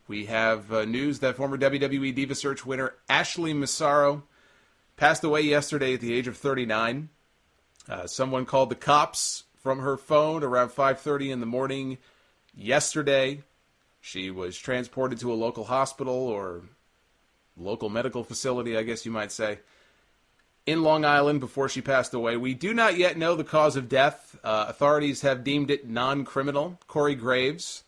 We have news that former WWE Diva Search winner Ashley Massaro passed away yesterday at the age of 39. Someone called the cops from her phone around 5:30 in the morning yesterday. She was transported to a local hospital or local medical facility, I guess you might say, in Long Island before she passed away. We do not yet know the cause of death. Authorities have deemed it non-criminal. Corey Graves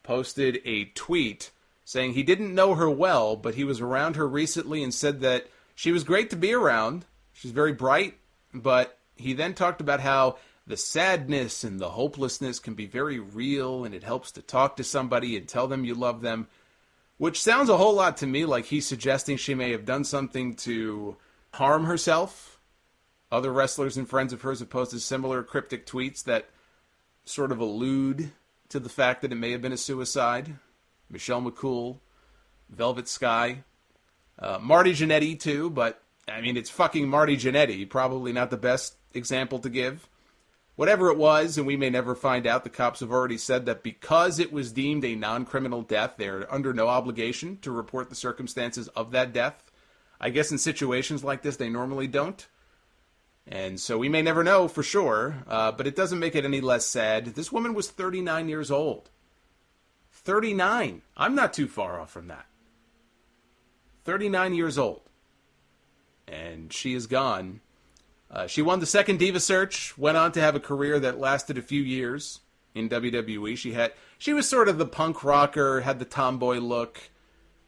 posted a tweet saying he didn't know her well, but he was around her recently and said that she was great to be around. She's very bright, but he then talked about how the sadness and the hopelessness can be very real, and it helps to talk to somebody and tell them you love them, which sounds a whole lot to me like he's suggesting she may have done something to harm herself. Other wrestlers and friends of hers have posted similar cryptic tweets that sort of allude to the fact that it may have been a suicide. Michelle McCool, Velvet Sky, Marty Jannetty too, but I mean, it's fucking Marty Jannetty, probably not the best example to give. Whatever it was, and we may never find out, the cops have already said that because it was deemed a non-criminal death, they're under no obligation to report the circumstances of that death. I guess in situations like this, they normally don't. And so we may never know for sure, but it doesn't make it any less sad. This woman was 39 years old. 39. I'm not too far off from that. 39 years old. And she is gone. She won the second Diva Search, went on to have a career that lasted a few years in WWE. She was sort of the punk rocker, had the tomboy look,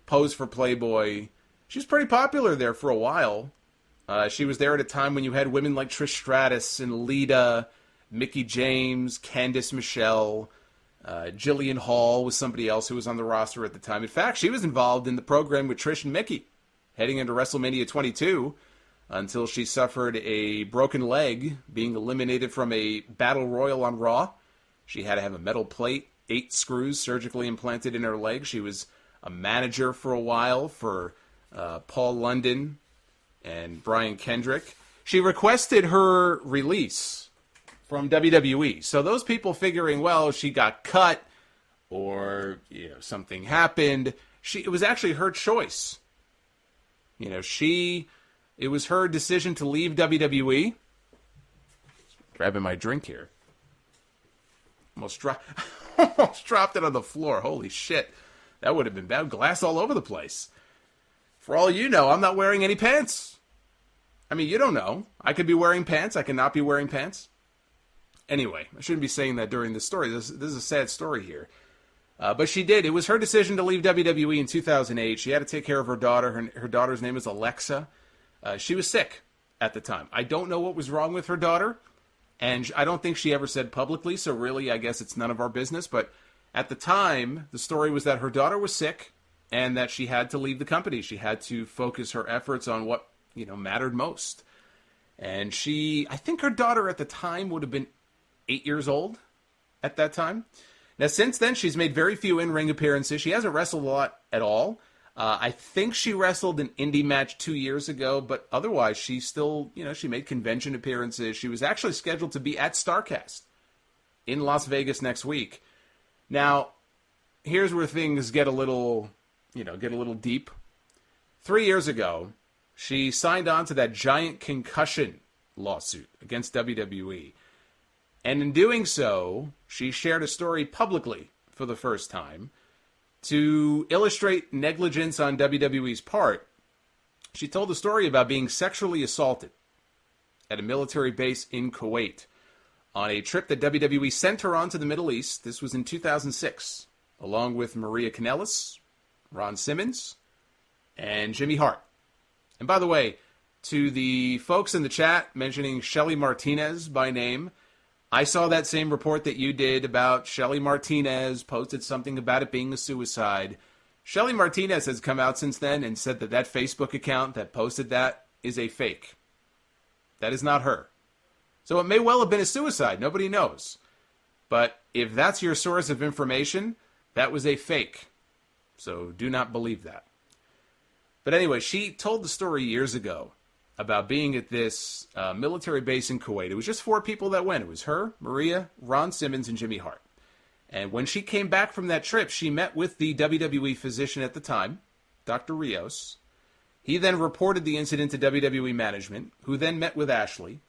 posed for Playboy. She was pretty popular there for a while. She was there at a time when you had women like Trish Stratus and Lita, Mickie James, Candice Michelle, Jillian Hall was somebody else who was on the roster at the time. In fact, she was involved in the program with Trish and Mickie, heading into WrestleMania 22, until she suffered a broken leg, being eliminated from a battle royal on Raw. She had to have a metal plate, 8 screws surgically implanted in her leg. She was a manager for a while for Paul London and Brian Kendrick. She requested her release from WWE. So those people figuring, well, she got cut or something happened. It was actually her choice. It was her decision to leave WWE. Grabbing my drink here. Almost dropped it on the floor. Holy shit. That would have been bad. Glass all over the place. For all you know, I'm not wearing any pants. I mean, you don't know. I could be wearing pants. I could not be wearing pants. Anyway, I shouldn't be saying that during this story. This is a sad story here. But she did. It was her decision to leave WWE in 2008. She had to take care of her daughter. Her daughter's name is Alexa. She was sick at the time. I don't know what was wrong with her daughter, and I don't think she ever said publicly, so really I guess it's none of our business. But at the time, the story was that her daughter was sick and that she had to leave the company. She had to focus her efforts on what mattered most. And I think her daughter at the time would have been 8 years old at that time. Now, since then, she's made very few in-ring appearances. She hasn't wrestled a lot at all. I think she wrestled an indie match 2 years ago, but otherwise she still, she made convention appearances. She was actually scheduled to be at StarCast in Las Vegas next week. Now, here's where things get a little deep. 3 years ago, she signed on to that giant concussion lawsuit against WWE. And in doing so, she shared a story publicly for the first time to illustrate negligence on WWE's part. She told a story about being sexually assaulted at a military base in Kuwait on a trip that WWE sent her on to the Middle East. This was in 2006, along with Maria Kanellis, Ron Simmons, and Jimmy Hart. And by the way, to the folks in the chat mentioning Shelly Martinez by name, I saw that same report that you did about Shelly Martinez, posted something about it being a suicide. Shelly Martinez has come out since then and said that Facebook account that posted that is a fake. That is not her. So it may well have been a suicide. Nobody knows. But if that's your source of information, that was a fake. So do not believe that. But anyway, she told the story years ago about being at this military base in Kuwait. It was just 4 people that went. It was her, Maria, Ron Simmons, and Jimmy Hart. And when she came back from that trip, she met with the WWE physician at the time, Dr. Rios. He then reported the incident to WWE management, who then met with Ashley.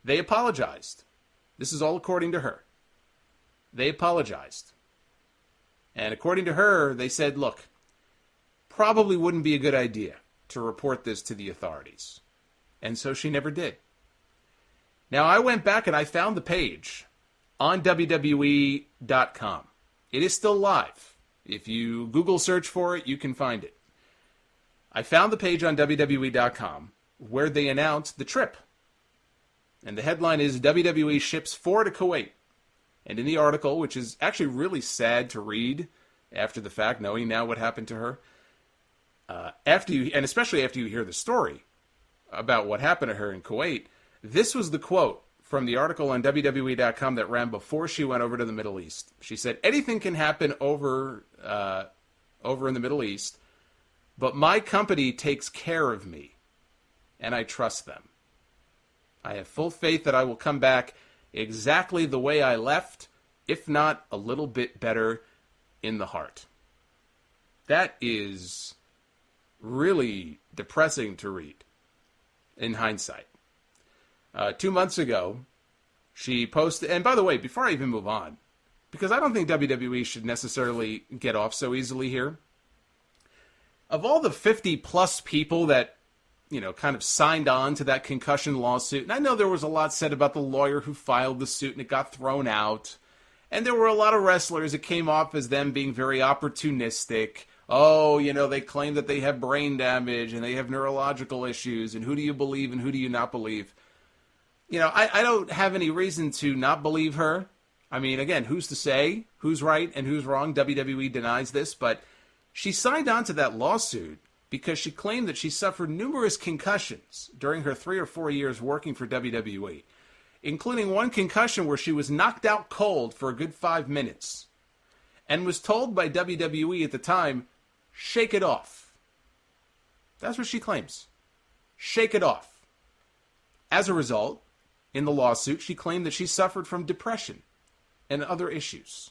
They apologized. This is all according to her. They apologized. And according to her, they said, look, probably wouldn't be a good idea to report this to the authorities. And so she never did. Now, I went back and I found the page on WWE.com. It is still live. If you Google search for it, you can find it. I found the page on WWE.com where they announced the trip. And the headline is, WWE ships 4 to Kuwait. And in the article, which is actually really sad to read after the fact, knowing now what happened to her, and especially after you hear the story about what happened to her in Kuwait, this was the quote from the article on WWE.com that ran before she went over to the Middle East. She said, anything can happen over in the Middle East, but my company takes care of me, and I trust them. I have full faith that I will come back exactly the way I left, if not a little bit better in the heart. That is really depressing to read in hindsight. 2 months ago, she posted, and by the way, before I even move on, because I don't think WWE should necessarily get off so easily here, of all the 50 plus people that, kind of signed on to that concussion lawsuit, and I know there was a lot said about the lawyer who filed the suit and it got thrown out, and there were a lot of wrestlers that came off as them being very opportunistic. Oh, they claim that they have brain damage and they have neurological issues, and who do you believe and who do you not believe? I don't have any reason to not believe her. I mean, again, who's to say who's right and who's wrong? WWE denies this, but she signed on to that lawsuit because she claimed that she suffered numerous concussions during her 3 or 4 years working for WWE, including one concussion where she was knocked out cold for a good 5 minutes and was told by WWE at the time, shake it off. That's what she claims. Shake it off. As a result, in the lawsuit, she claimed that she suffered from depression and other issues.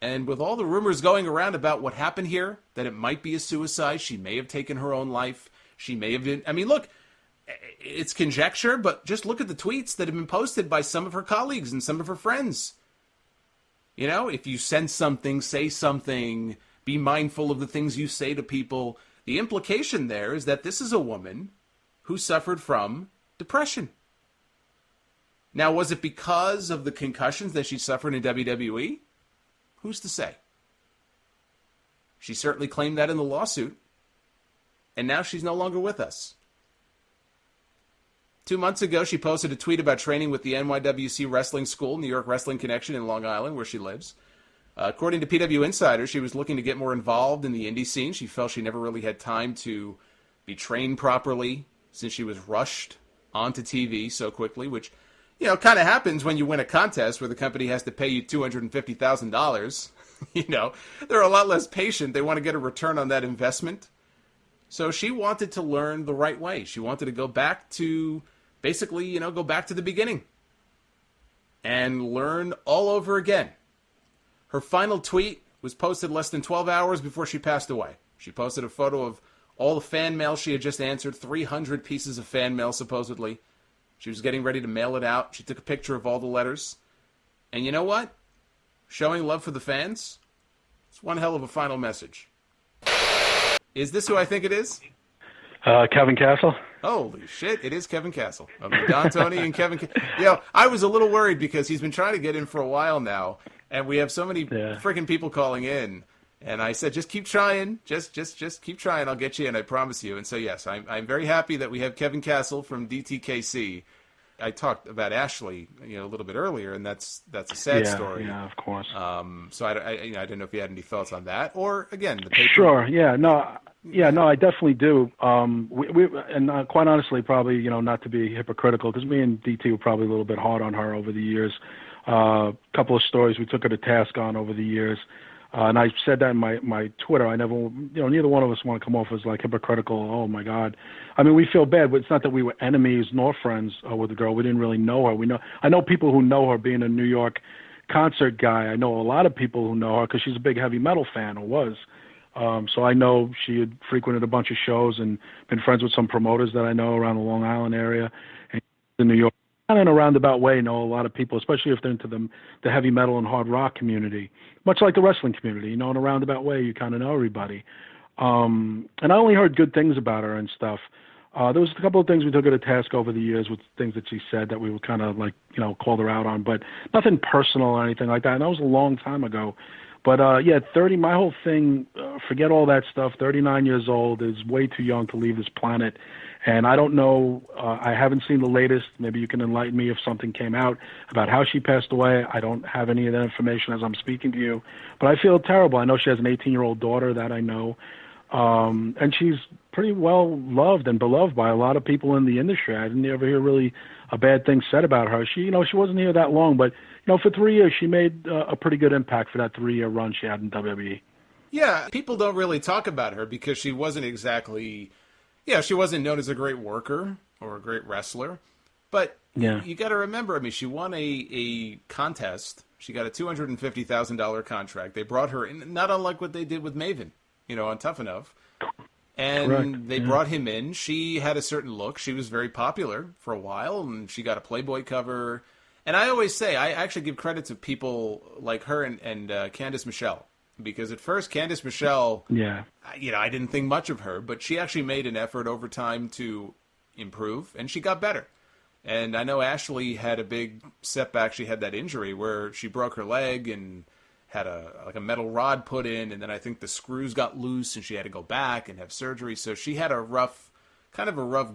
And with all the rumors going around about what happened here, that it might be a suicide, she may have taken her own life, she may have been... I mean, look, it's conjecture, but just look at the tweets that have been posted by some of her colleagues and some of her friends. If you sense something, say something, be mindful of the things you say to people. The implication there is that this is a woman who suffered from depression. Now, was it because of the concussions that she suffered in WWE? Who's to say? She certainly claimed that in the lawsuit, and now she's no longer with us. 2 months ago, she posted a tweet about training with the NYWC Wrestling School, New York Wrestling Connection in Long Island, where she lives. According to PW Insider, she was looking to get more involved in the indie scene. She felt she never really had time to be trained properly since she was rushed onto TV so quickly, which, kind of happens when you win a contest where the company has to pay you $250,000. They're a lot less patient. They want to get a return on that investment. So she wanted to learn the right way. She wanted to go back to, basically, go back to the beginning and learn all over again. Her final tweet was posted less than 12 hours before she passed away. She posted a photo of all the fan mail she had just answered, 300 pieces of fan mail, supposedly. She was getting ready to mail it out. She took a picture of all the letters. And you know what? Showing love for the fans, it's one hell of a final message. Is this who I think it is? Kevin Castle. Holy shit, it is Kevin Castle. Don Tony and Kevin. I was a little worried because he's been trying to get in for a while now, and we have so many freaking people calling in. And I said, just keep trying. Just keep trying. I'll get you in, I promise you. And so, yes, I'm very happy that we have Kevin Castle from DTKC. I talked about Ashley, a little bit earlier, and that's a sad story. Yeah, of course. So I didn't know if you had any thoughts on that, or again, the paper. Sure. No, I definitely do. We quite honestly, probably, not to be hypocritical, because me and DT were probably a little bit hard on her over the years. A couple of stories we took her to task on over the years. And I said that in my Twitter. I never, neither one of us want to come off as like hypocritical. Oh my God. I mean, we feel bad, but it's not that we were enemies nor friends with the girl. We didn't really know her. I know people who know her being a New York concert guy. I know a lot of people who know her because she's a big heavy metal fan, or was. So I know she had frequented a bunch of shows and been friends with some promoters that I know around the Long Island area and in New York. And in a roundabout way, know a lot of people, especially if they're into the heavy metal and hard rock community, much like the wrestling community. In a roundabout way, you kind of know everybody. And I only heard good things about her and stuff. There was a couple of things we took her to task over the years with things that she said that we would kind of called her out on, but nothing personal or anything like that. And that was a long time ago. But, 30, my whole thing, forget all that stuff. 39 years old is way too young to leave this planet. And I don't know, I haven't seen the latest. Maybe you can enlighten me if something came out about how she passed away. I don't have any of that information as I'm speaking to you. But I feel terrible. I know she has an 18-year-old daughter, that I know. And she's pretty well loved and beloved by a lot of people in the industry. I didn't ever hear really a bad thing said about her. She wasn't here that long, but for 3 years, she made a pretty good impact for that 3-year run she had in WWE. Yeah, people don't really talk about her because she wasn't exactly, she wasn't known as a great worker or a great wrestler. But you got to remember, she won a contest. She got a $250,000 contract. They brought her in, not unlike what they did with Maven, on Tough Enough. And they brought him in. She had a certain look. She was very popular for a while, and she got a Playboy cover. And I always say, I actually give credit to people like her and Candice Michelle. Because at first, Candice Michelle, I didn't think much of her, but she actually made an effort over time to improve, and she got better. And I know Ashley had a big setback. She had that injury where she broke her leg and had a metal rod put in, and then I think the screws got loose, and she had to go back and have surgery. So she had a rough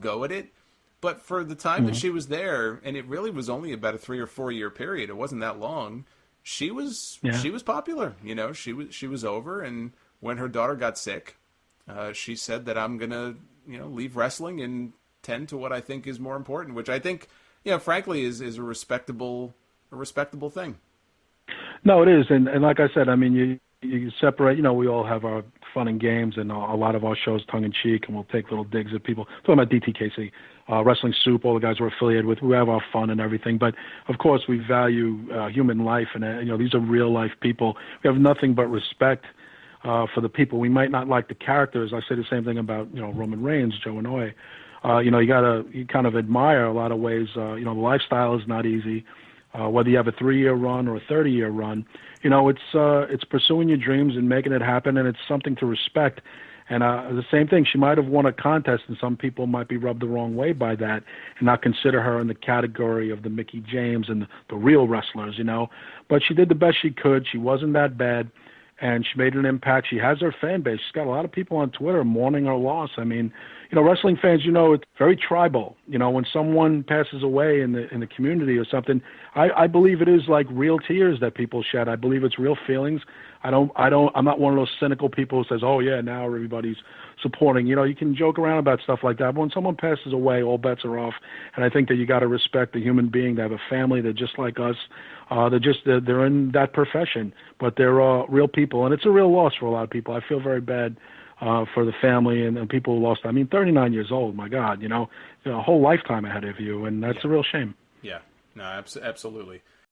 go at it. But for the time that she was there, and it really was only about a 3 or 4 year period, it wasn't that long. She was popular. She was over. And when her daughter got sick, she said that I'm gonna leave wrestling and tend to what I think is more important, which I think frankly is a respectable thing. No, it is, and like I said, you separate. We all have our fun and games, and a lot of our shows tongue in cheek, and we'll take little digs at people. Talking about DTKC, Wrestling Soup, all the guys we're affiliated with, we have our fun and everything. But of course, we value human life, and these are real life people. We have nothing but respect for the people. We might not like the characters. I say the same thing about Roman Reigns, Joe Inoue. You kind of admire a lot of ways. The lifestyle is not easy. Whether you have a 3-year run or a 30-year run, it's pursuing your dreams and making it happen, and it's something to respect. And the same thing, she might have won a contest, and some people might be rubbed the wrong way by that and not consider her in the category of the Mickey James and the real wrestlers, But she did the best she could. She wasn't that bad, and she made an impact. She has her fan base. She's got a lot of people on Twitter mourning her loss. Wrestling fans, it's very tribal. When someone passes away in the community or something, I believe it is like real tears that people shed. I believe it's real feelings. I'm not one of those cynical people who says, oh yeah, now everybody's supporting. You can joke around about stuff like that, but when someone passes away, all bets are off. And I think that you got to respect the human being. They have a family. They're just like us. They're in that profession, but they're real people, and it's a real loss for a lot of people. I feel very bad for the family and people who lost. 39 years old, my God, a whole lifetime ahead of you, and that's a real shame. Yeah, no, absolutely.